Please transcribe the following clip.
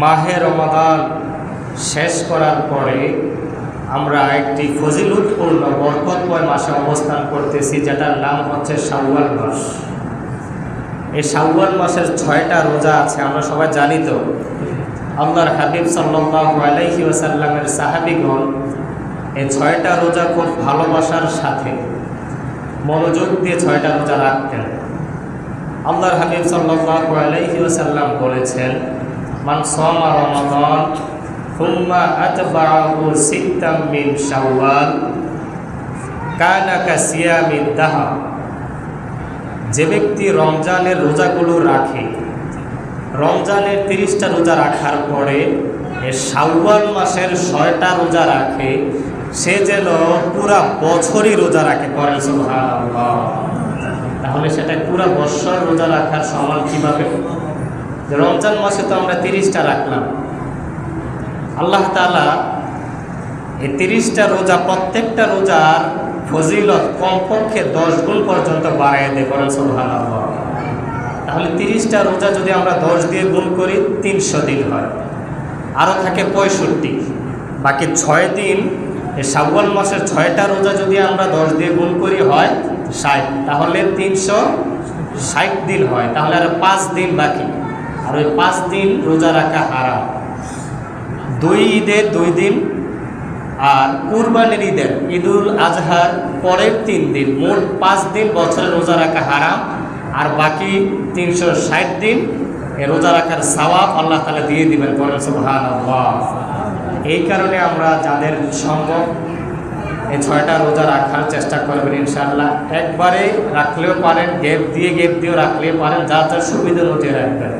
মাহে রমাদান শেষ করার পরে আমরা একটি ফজিলতপূর্ণ বরকতময় মাসে অবস্থান করতেছি, যেটার নাম হচ্ছে শাওয়াল মাস। এই শাওয়াল মাসের 6টা রোজা আছে, আমরা সবাই জানি। তো আল্লাহর হাবিব সাল্লাল্লাহু আলাইহি ওয়াসাল্লামের সাহাবীগণ এই 6টা রোজা খুব ভালোবাসার সাথে মনোযোগ দিয়ে 6টা রোজা রাখতেন। আল্লাহর হাবিব সাল্লাল্লাহু আলাইহি ওয়াসাল্লাম বলেছেন, মান সামা রমাদান সুম্মা আতবাআহু সিত্তাম মিন শাওয়াল কানা কাসিয়ামিদ দাহর। যে ব্যক্তি রমজানের রোজাগুলো রাখে, রমজানের 30টা রোজা রাখার পরে এই শাওয়াল মাসের 6টা রোজা রাখে, সে যেন পুরা বছরই রোজা রাখে। করেন সুবহানাল্লাহ। তাহলে সেটা পুরা বছর রোজা রাখার সমান কিভাবে? রমজান মাসে তো আমরা 30টা রাখলাম, আল্লাহ তাআলা এই 30টা রোজা, প্রত্যেকটা রোজার ফজিলত কমপক্ষে 10 গুণ পর্যন্ত বাড়ায় দেয়। করেন সুবহানাল্লাহ। তাহলে 30টা রোজা যদি আমরা 10 দিয়ে গুণ করি 300 দিন হয়, আরও থাকে 65। বাকি 6 দিন, এই শাওয়াল মাসের 6টা রোজা যদি আমরা 10 দিয়ে গুণ করি হয় 60, তাহলে 360 দিন হয়। তাহলে আর 5 দিন বাকি, আর ওই 5 দিন রোজা রাখা হারাম। 2 ঈদের 2 দিন আর কুরবানির ঈদের, ঈদুল আজহার পরের 3 দিন, মোট 5 দিন বছরে রোজা রাখা হারাম। আর বাকি 360 দিন এ রোজা রাখার সওয়াব আল্লাহ তাআলা দিয়ে দিবেন। করেন সুবহানাল্লাহ। এই কারণে আমরা যাদের সম্ভব এই 6টা রোজা রাখার চেষ্টা করবেন ইনশাআল্লাহ। একবারে রাখলেও পারেন, গ্যাপ দিয়েও রাখলেও পারেন, যার যার সুবিধা অনুযায়ী রাখবেন।